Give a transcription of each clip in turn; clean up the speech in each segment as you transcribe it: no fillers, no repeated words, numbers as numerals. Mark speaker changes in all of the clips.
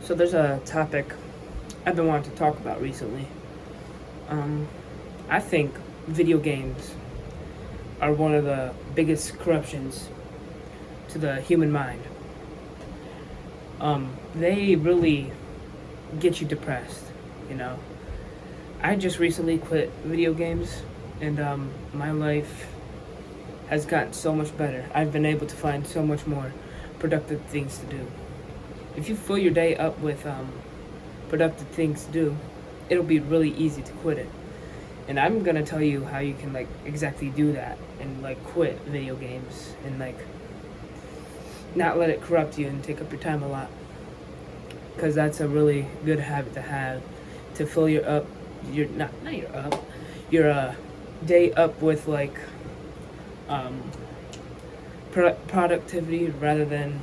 Speaker 1: So there's a topic I've been wanting to talk about recently. I think video games are one of the biggest corruptions to the human mind. They really get you depressed, you know. I just recently quit video games, and my life has gotten so much better. I've been able to find so much more productive things to do. If you fill your day up with productive things to do, it'll be really easy to quit it. And I'm gonna tell you how you can exactly do that and quit video games and not let it corrupt you and take up your time a lot. Because that's a really good habit to have, to fill your day up with productivity rather than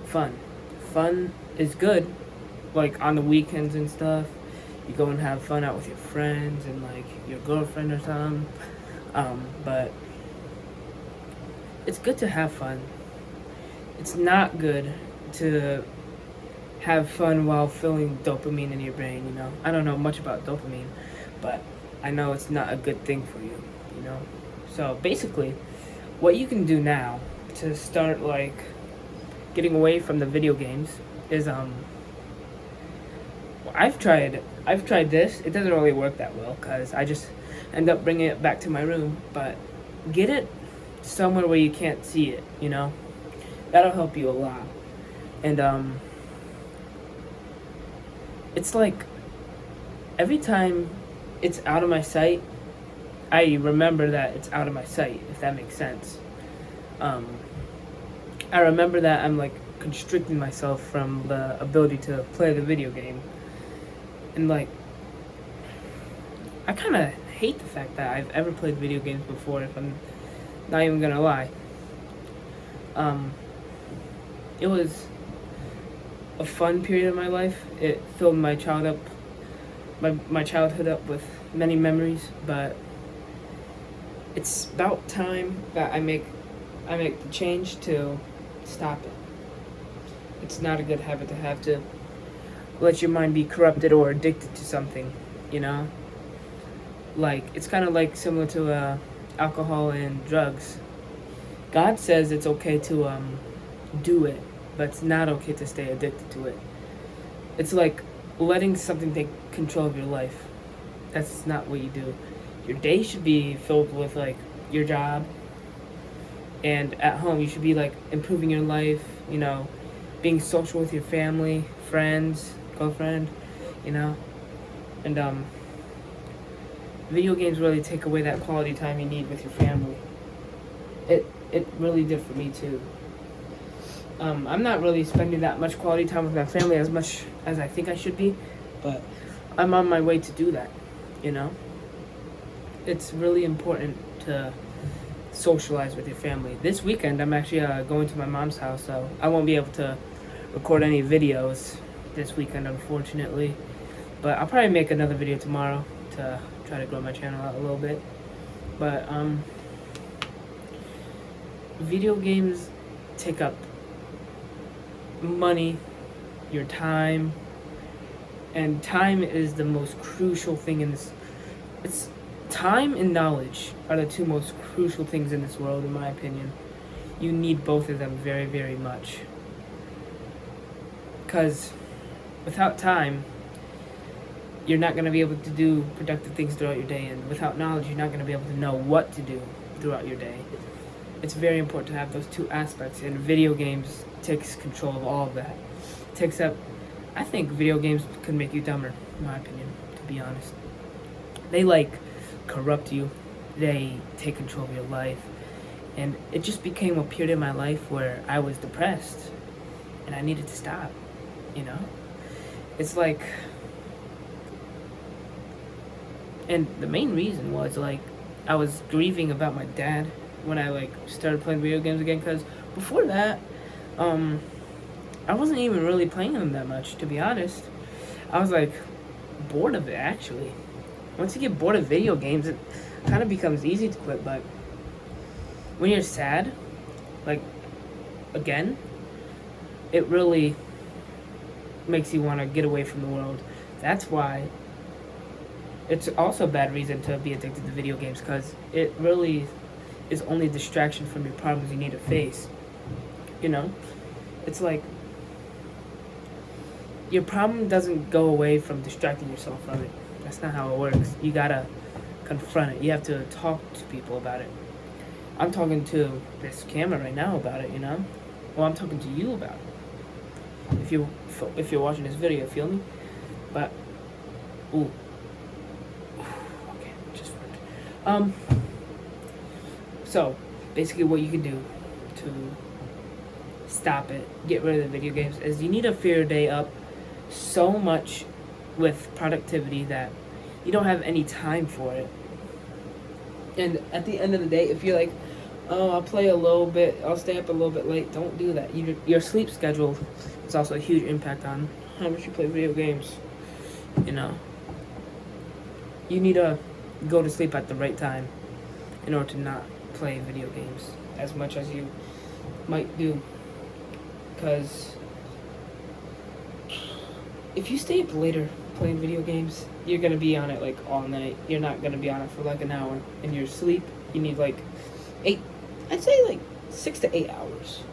Speaker 1: fun. Fun is good, on the weekends and stuff. You go and have fun out with your friends and your girlfriend or something. But it's good to have fun. It's not good to have fun while feeling dopamine in your brain. I don't know much about dopamine, but I know it's not a good thing for you. So basically, what you can do now to start getting away from the video games is I've tried this. It doesn't really work that well because I just end up bringing it back to my room. But get it somewhere where you can't see it. That'll help you a lot. And it's every time it's out of my sight, I remember that it's out of my sight, if that makes sense. I remember that I'm constricting myself from the ability to play the video game. And I kind of hate the fact that I've ever played video games before, if I'm not even gonna lie. It was a fun period of my life. It filled my childhood up with many memories, but it's about time that I make the change to stop it. It's not a good habit to have, to let your mind be corrupted or addicted to something, it's kind of similar to alcohol and drugs. God says it's okay to do it, but it's not okay to stay addicted to it. It's letting something take control of your life. That's not what you do. Your day should be filled with your job, and at home you should be improving your life, being social with your family, friends, girlfriend, and video games really take away that quality time you need with your family. It really did for me too. I'm not really spending that much quality time with my family as much as I think I should be, but I'm on my way to do that. It's really important to socialize with your family. This weekend I'm actually going to my mom's house, so I won't be able to record any videos this weekend, unfortunately, but I'll probably make another video tomorrow to try to grow my channel out a little bit. But video games take up money, your time, and time is the most crucial thing in this. It's time and knowledge are the two most crucial things in this world, in my opinion. You need both of them very, very much. Because without time, you're not going to be able to do productive things throughout your day, and without knowledge, you're not going to be able to know what to do throughout your day. It's very important to have those two aspects, and video games takes control of all of that. I think video games could make you dumber, in my opinion, to be honest. They corrupt you, they take control of your life, and it just became a period in my life where I was depressed, and I needed to stop, It's and the main reason was I was grieving about my dad when I started playing video games again, because before that, I wasn't even really playing them that much, to be honest. I was bored of it, actually. Once you get bored of video games, it kind of becomes easy to quit, but when you're sad, again, it really makes you want to get away from the world. That's why it's also a bad reason to be addicted to video games, because it really is only a distraction from your problems you need to face. You know, it's like your problem doesn't go away from distracting yourself from it. That's not how it works. You gotta confront it. You have to talk to people about it. I'm talking to this camera right now about it, you know? Well, I'm talking to you about it. If you're watching this video, feel me? But, ooh. Okay, just farted. So, basically what you can do to stop it, get rid of the video games, is you need to fill your day up so much with productivity that you don't have any time for it. And at the end of the day, if you're like, oh, I'll play a little bit, I'll stay up a little bit late, don't do that. Your sleep schedule is also a huge impact on how much you play video games. You know, you need to go to sleep at the right time in order to not play video games as much as you might do. Because if you stay up later playing video games, you're going to be on it like all night. You're not going to be on it for like an hour. And your sleep, you need like 6 to 8 hours.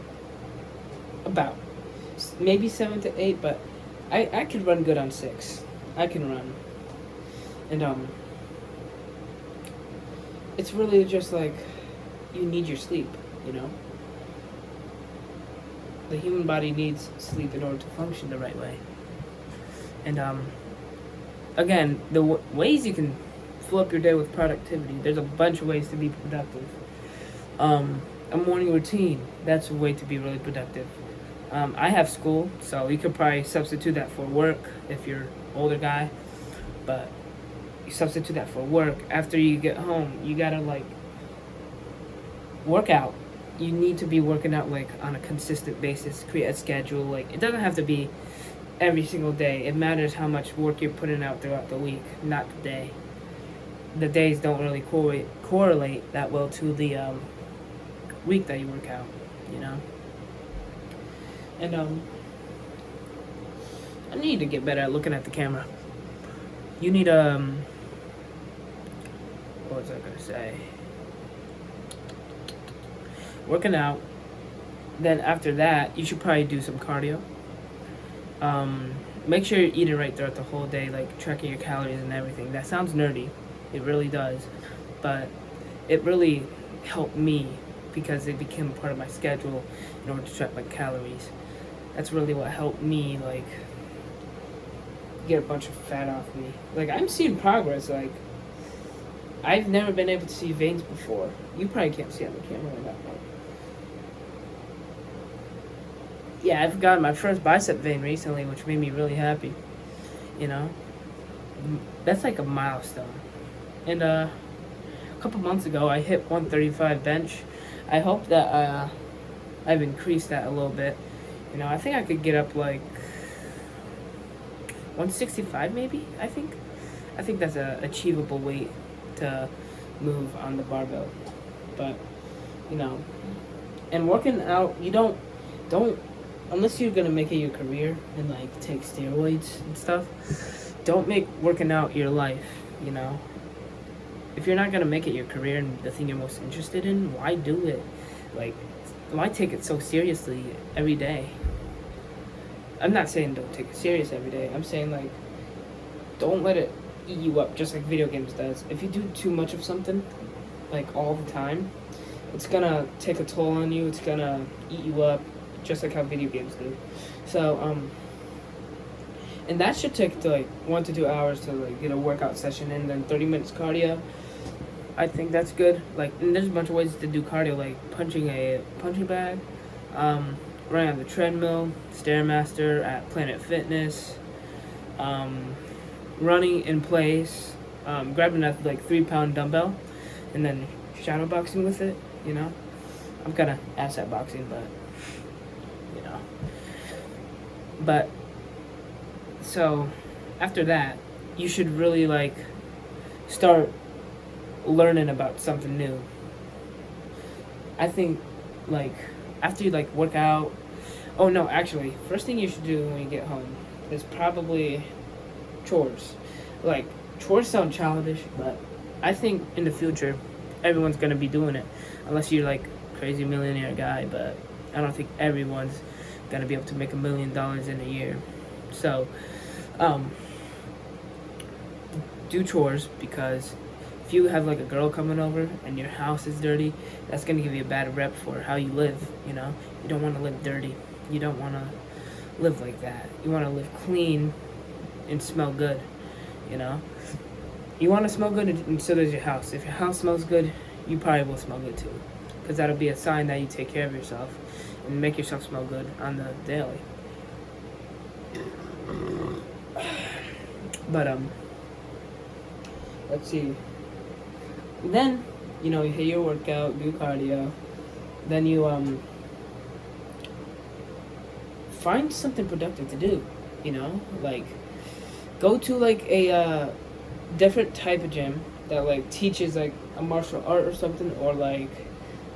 Speaker 1: About. Maybe 7 to 8, but I could run good on 6. I can run. And it's really just like you need your sleep, you know? The human body needs sleep in order to function the right way. And again, the ways you can fill up your day with productivity, there's a bunch of ways to be productive. A morning routine, that's a way to be really productive. I have school, so you could probably substitute that for work if you're an older guy. But you substitute that for work. After you get home, you gotta like work out. You need to be working out like on a consistent basis. Create a schedule. Like, it doesn't have to be every single day. It matters how much work you're putting out throughout the week, not the day. The days don't really correlate that well to the week that you work out, you know? And I need to get better at looking at the camera. You need what was I gonna say? Working out. Then after that, you should probably do some cardio. Make sure you're eating right throughout the whole day, like tracking your calories and everything. That sounds nerdy. It really does. But it really helped me because it became part of my schedule in order to track my calories. That's really what helped me, like, get a bunch of fat off me. Like, I'm seeing progress. Like, I've never been able to see veins before. You probably can't see on the camera right now. Yeah, I've gotten my first bicep vein recently, which made me really happy. You know? That's like a milestone. And a couple months ago, I hit 135 bench. I hope that I've increased that a little bit. You know, I think I could get up like 165 maybe, I think that's a achievable weight to move on the barbell. But, you know, and working out, you don't unless you're gonna make it your career and like take steroids and stuff, don't make working out your life, you know? If you're not gonna make it your career and the thing you're most interested in, why do it? Like, why take it so seriously every day? I'm not saying don't take it serious every day. I'm saying, like, don't let it eat you up just like video games does. If you do too much of something, like, all the time, it's gonna take a toll on you. It's gonna eat you up, just like how video games do. So, and that should take to, like, 1 to 2 hours to, like, get a workout session and then 30 minutes cardio. I think that's good. Like, and there's a bunch of ways to do cardio, like punching a punching bag, running on the treadmill, Stairmaster at Planet Fitness, running in place, grabbing a like 3-pound dumbbell, and then shadow boxing with it. You know, I'm kind of ass at boxing, but you know. But so after that, you should really like start learning about something new. I think like after you like work out, oh no, actually, first thing you should do when you get home is probably chores. Like, chores sound childish, but I think in the future, everyone's gonna be doing it, unless you're like crazy millionaire guy. But I don't think everyone's gonna be able to make $1 million in a year. So, um, do chores, because if you have like a girl coming over and your house is dirty, that's gonna give you a bad rep for how you live. You know, you don't want to live dirty. You don't want to live like that. You want to live clean and smell good. You know, you want to smell good, and so does your house. If your house smells good, you probably will smell good too, because that'll be a sign that you take care of yourself and make yourself smell good on the daily. But let's see. Then, you know, you hit your workout, do cardio. Then you find something productive to do. You know, like go to like a different type of gym that like teaches like a martial art or something, or like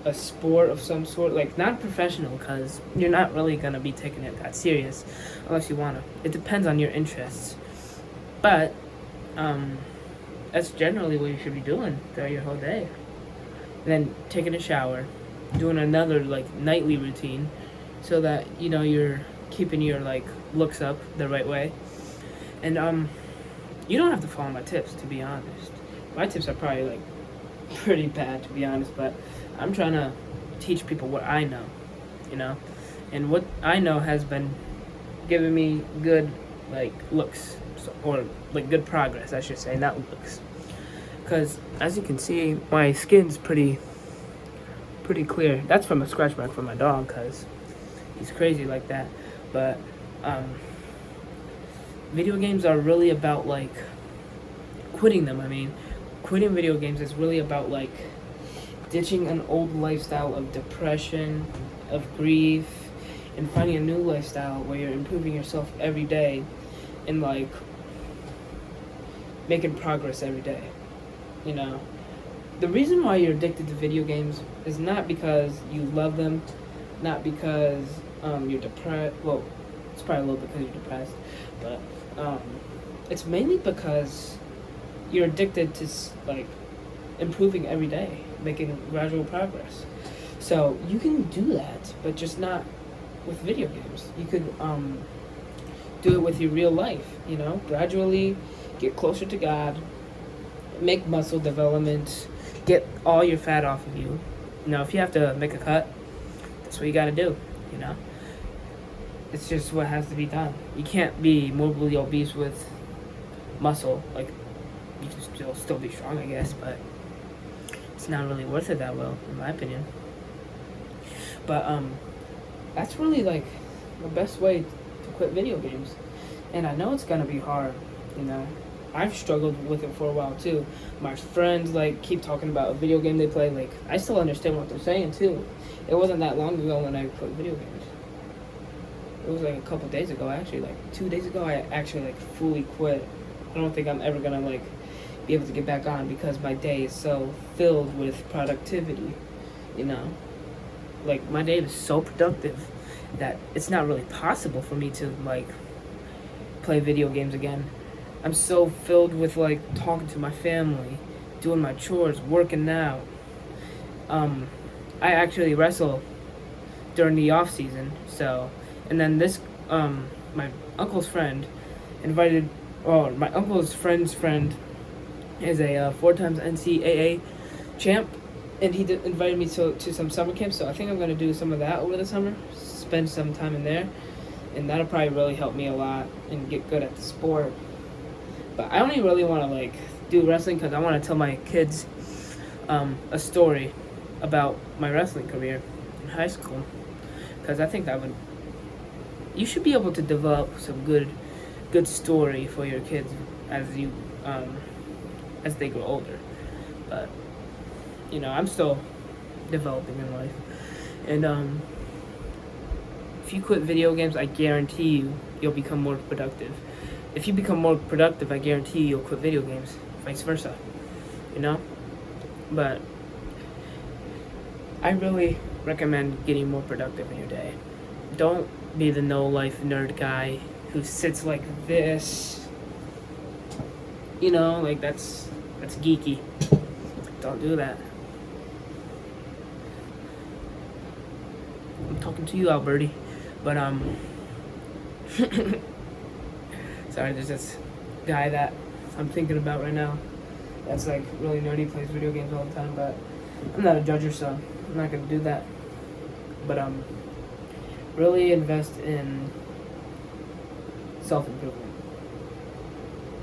Speaker 1: a sport of some sort, like not professional, because you're not really gonna be taking it that serious unless you wanna. It depends on your interests, but that's generally what you should be doing throughout your whole day. Then taking a shower, doing another like nightly routine, so that you know you're keeping your like looks up the right way. And you don't have to follow my tips, to be honest. My tips are probably like pretty bad, to be honest, but I'm trying to teach people what I know, you know, and what I know has been giving me good like looks, or like good progress, I should say, not looks. Because as you can see, my skin's pretty clear. That's from a scratch mark from my dog, because he's crazy like that. But video games are really about like quitting them. I mean, quitting video games is really about like ditching an old lifestyle of depression, of grief, and finding a new lifestyle where you're improving yourself every day and like making progress every day. You know, the reason why you're addicted to video games is not because you love them, not because you're depressed. Well, it's probably a little bit because you're depressed, but it's mainly because you're addicted to like improving every day, making gradual progress. So you can do that, but just not with video games. You could do it with your real life. You know, gradually get closer to God, make muscle development, get all your fat off of you. You know, if you have to make a cut, that's what you got to do. You know, it's just what has to be done. You can't be morbidly obese with muscle. Like, you can still be strong, I guess, but it's not really worth it that well, in my opinion. But that's really like the best way to quit video games. And I know it's gonna be hard, you know. I've struggled with it for a while too. My friends like keep talking about a video game they play. Like, I still understand what they're saying too. It wasn't that long ago when I played video games. It was like a couple days ago, actually. Like 2 days ago, I actually like fully quit. I don't think I'm ever gonna like be able to get back on, because my day is so filled with productivity. You know, like my day is so productive that it's not really possible for me to like play video games again. I'm so filled with like talking to my family, doing my chores, working out. I actually wrestle during the off season. So, and then this my uncle's friend invited. Oh, my uncle's friend's friend is a 4 times NCAA champ, and he invited me to some summer camps. So I think I'm gonna do some of that over the summer, spend some time in there, and that'll probably really help me a lot and get good at the sport. But I only really want to like do wrestling because I want to tell my kids a story about my wrestling career in high school, because I think that would, you should be able to develop some good story for your kids as you as they grow older. But you know, I'm still developing in life, and if you quit video games, I guarantee you'll become more productive. If you become more productive, I guarantee you'll quit video games. Vice versa, you know. But I really recommend getting more productive in your day. Don't be the no life nerd guy who sits like this. You know, like that's geeky. Don't do that. I'm talking to you, Alberti. But sorry, there's this guy that I'm thinking about right now that's like really nerdy, plays video games all the time, but I'm not a judger, so I'm not gonna do that. But really invest in self-improvement.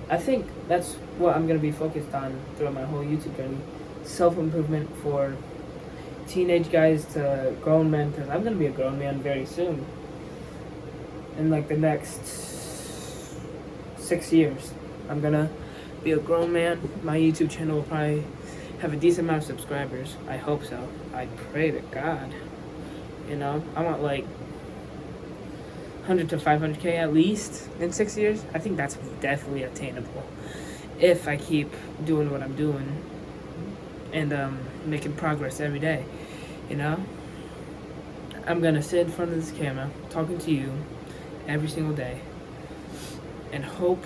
Speaker 1: I think that's what I'm gonna be focused on throughout my whole YouTube journey. Self-improvement for teenage guys to grown men, because I'm gonna be a grown man very soon. In like the next 6 years, I'm gonna be a grown man. My YouTube channel will probably have a decent amount of subscribers. I hope so. I pray to God. You know, I want like 100 to 500K at least in 6 years. I think that's definitely attainable if I keep doing what I'm doing and making progress every day. You know, I'm gonna sit in front of this camera talking to you every single day and hope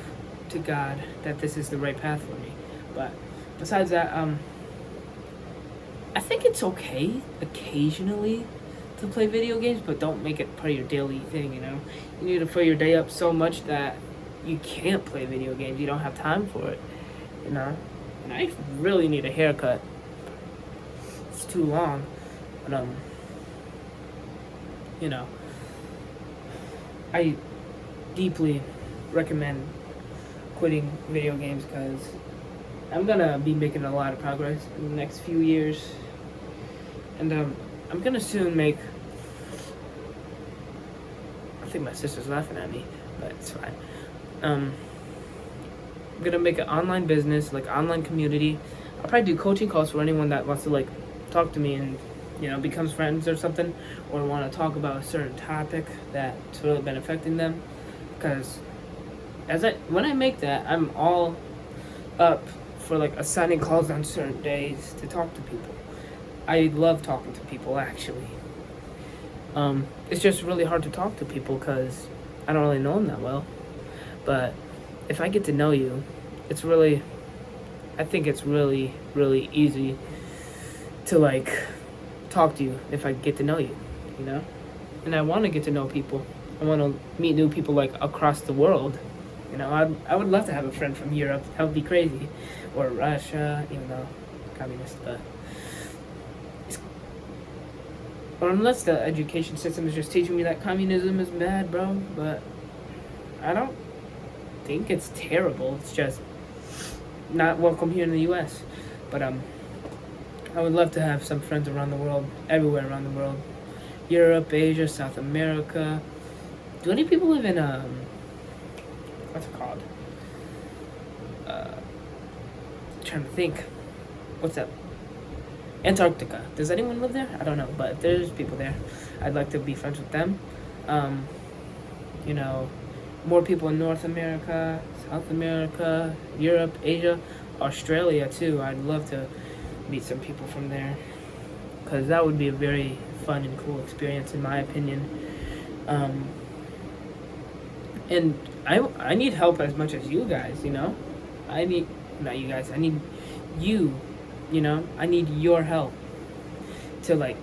Speaker 1: to God that this is the right path for me. But besides that, I think it's okay occasionally to play video games, but don't make it part of your daily thing. You know, you need to fill your day up so much that you can't play video games. You don't have time for it. You know, and I really need a haircut. It's too long. But you know, I deeply recommend quitting video games because I'm gonna be making a lot of progress in the next few years, and I'm gonna soon make. I think my sister's laughing at me, but it's fine. I'm gonna make an online business, like online community. I'll probably do coaching calls for anyone that wants to like talk to me and, you know, becomes friends or something, or want to talk about a certain topic that's really been affecting them. Because when I make that, I'm all up for like assigning calls on certain days to talk to people. I love talking to people, actually. It's just really hard to talk to people because I don't really know them that well. But if I get to know you, I think it's really, really easy to like talk to you if I get to know you, you know? And I want to get to know people. I want to meet new people like across the world. You know, I would love to have a friend from Europe. That would be crazy. Or Russia, even though communist, but or unless the education system is just teaching me that communism is bad, bro. But I don't think it's terrible. It's just not welcome here in the U.S. But I would love to have some friends around the world, everywhere around the world. Europe, Asia, South America. Do any people live in, what's it called? Trying to think. What's that? Antarctica. Does anyone live there? I don't know, but if there's people there, I'd like to be friends with them. You know, more people in North America, South America, Europe, Asia, Australia too. I'd love to meet some people from there, because that would be a very fun and cool experience in my opinion. And I need help as much as you guys, you know? I need you, you know? I need your help to like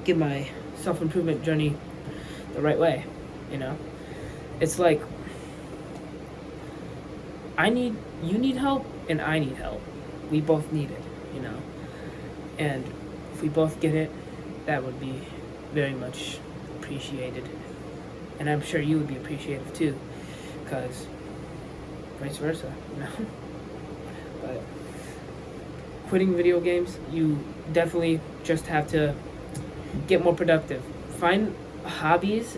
Speaker 1: get my self-improvement journey the right way, you know? It's like you need help and I need help. We both need it, you know? And if we both get it, that would be very much appreciated. And I'm sure you would be appreciative too, because vice versa, you know? But quitting video games, you definitely just have to get more productive. Find hobbies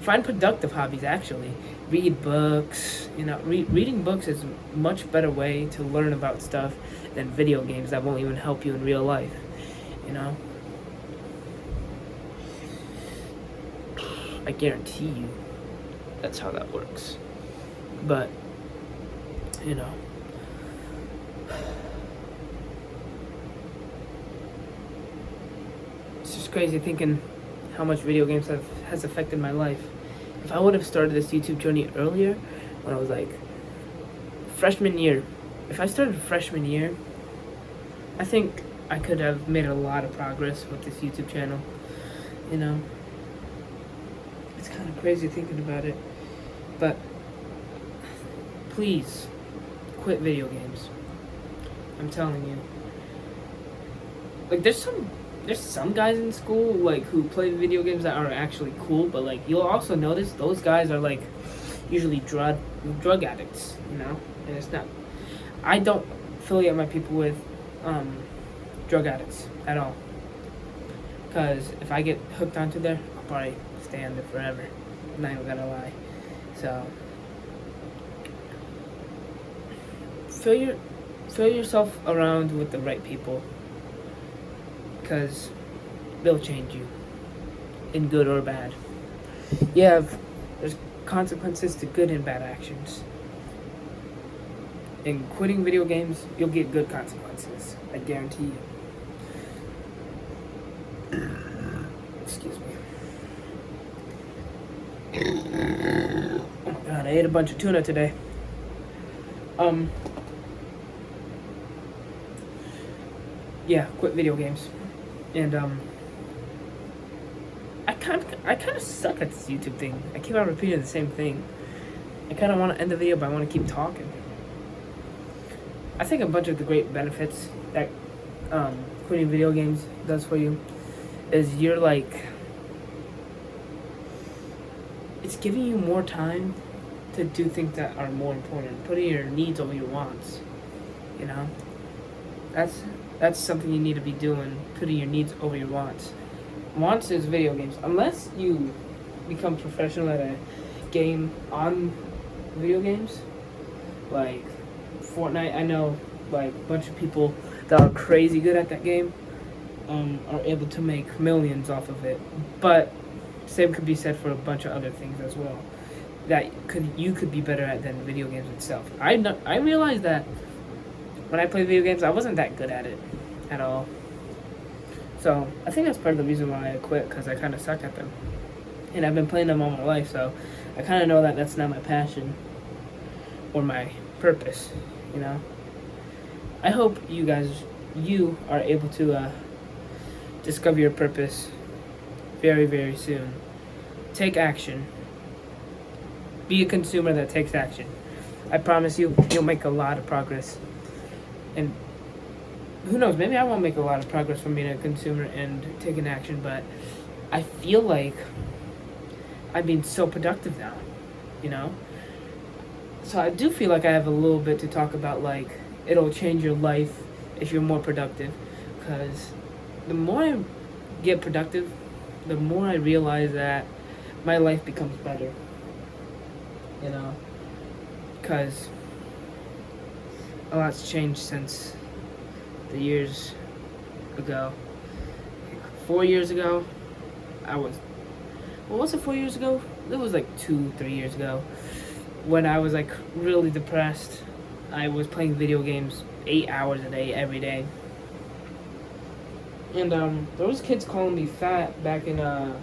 Speaker 1: find productive hobbies, actually. Read books, you know, reading books is a much better way to learn about stuff than video games that won't even help you in real life, you know? I guarantee you that's how that works. But, you know, it's just crazy thinking how much video games has affected my life. if I would have started this YouTube journey earlier, when I was like freshman year, if I started freshman year, I think I could have made a lot of progress with this YouTube channel. You know, it's kind of crazy thinking about it, but please quit video games. I'm telling you. Like, there's some guys in school like who play video games that are actually cool, but like you'll also notice those guys are like usually drug addicts, you know. And it's not. I don't affiliate my people with drug addicts at all, because if I get hooked onto there, I'll probably stay on there forever. I'm not even gonna lie. So fill yourself around with the right people, because they'll change you, in good or bad. There's consequences to good and bad actions. In quitting video games, you'll get good consequences. I guarantee you. Excuse me. Oh my god, I ate a bunch of tuna today. Quit video games. And I kind of suck at this YouTube thing. I keep on repeating the same thing. I kind of want to end the video, but I want to keep talking. I think a bunch of the great benefits that quitting video games does for you is it's giving you more time to do things that are more important, putting your needs over your wants. You know, that's something you need to be doing, putting your needs over your wants. Wants is video games. Unless you become professional at a game on video games, like Fortnite. I know like a bunch of people that are crazy good at that game are able to make millions off of it. But same could be said for a bunch of other things as well that you could be better at than video games itself. I realized that when I play video games, I wasn't that good at it at all. So I think that's part of the reason why I quit, because I kind of suck at them. And I've been playing them all my life, so I kind of know that that's not my passion or my purpose, you know. I hope you are able to discover your purpose very, very soon. Take action. Be a consumer that takes action. I promise you'll make a lot of progress. And who knows, maybe I won't make a lot of progress from being a consumer and taking action, but I feel like I'm being so productive now, you know? So I do feel like I have a little bit to talk about, like, it'll change your life if you're more productive. Because the more I get productive, the more I realize that my life becomes better, you know? Because a lot's changed since the years ago. 4 years ago, was it 4 years ago? It was like 2-3 years ago, when I was like really depressed. I was playing video games 8 hours a day, every day. And there was kids calling me fat back in it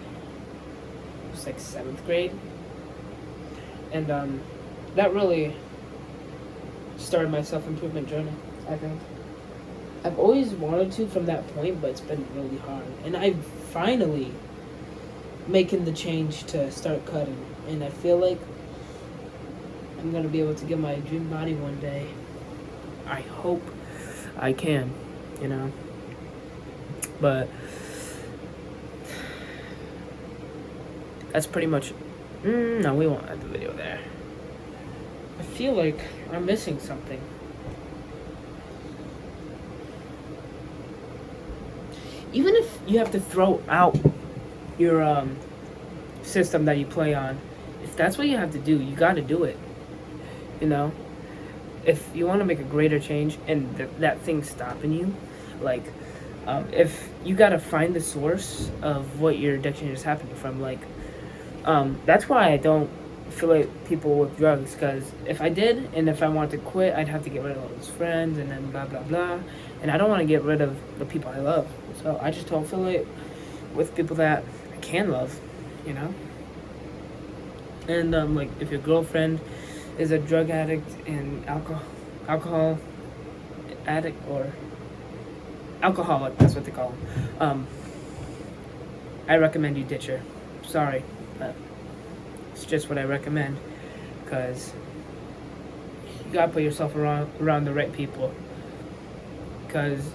Speaker 1: was like 7th grade. And that really started my self-improvement journey, I think. I've always wanted to from that point, but it's been really hard. And I'm finally making the change to start cutting. And I feel like I'm going to be able to get my dream body one day. I hope I can, you know. But that's pretty much... no, we won't end the video there. I feel like I'm missing something. Even if you have to throw out your system that you play on, if that's what you have to do, you got to do it. You know, if you want to make a greater change and that thing's stopping you, like, if you got to find the source of what your addiction is happening from, like, that's why I don't affiliate people with drugs, because if I did, and if I wanted to quit, I'd have to get rid of all those friends, and then blah, blah, blah, and I don't want to get rid of the people I love, so I just don't affiliate with people that I can love, you know? And like if your girlfriend is a drug addict and alcohol addict or alcoholic, that's what they call them. I recommend you ditch her. Sorry, but it's just what I recommend, because you gotta put yourself around the right people. Because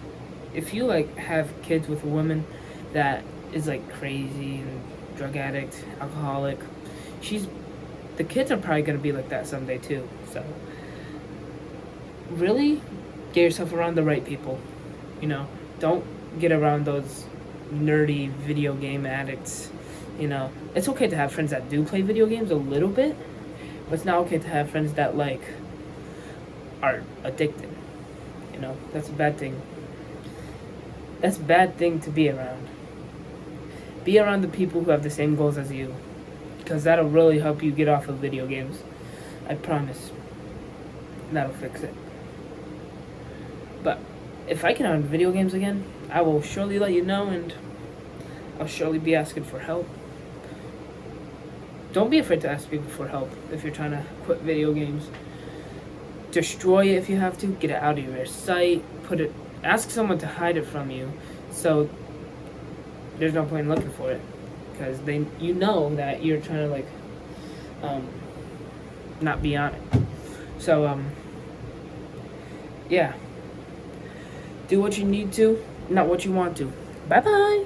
Speaker 1: if you like have kids with a woman that is like crazy and drug addict, alcoholic, the kids are probably gonna be like that someday too. So really get yourself around the right people. You know, don't get around those nerdy video game addicts. You know, it's okay to have friends that do play video games a little bit, but it's not okay to have friends that like are addicted. You know, that's a bad thing. That's a bad thing to be around. Be around the people who have the same goals as you, because that'll really help you get off of video games. I promise. That'll fix it. But if I get on video games again, I will surely let you know, and I'll surely be asking for help. Don't be afraid to ask people for help if you're trying to quit video games. Destroy it if you have to. Get it out of your sight. Ask someone to hide it from you, so there's no point in looking for it, because you know that you're trying to like not be on it. So yeah, do what you need to, not what you want to. Bye bye.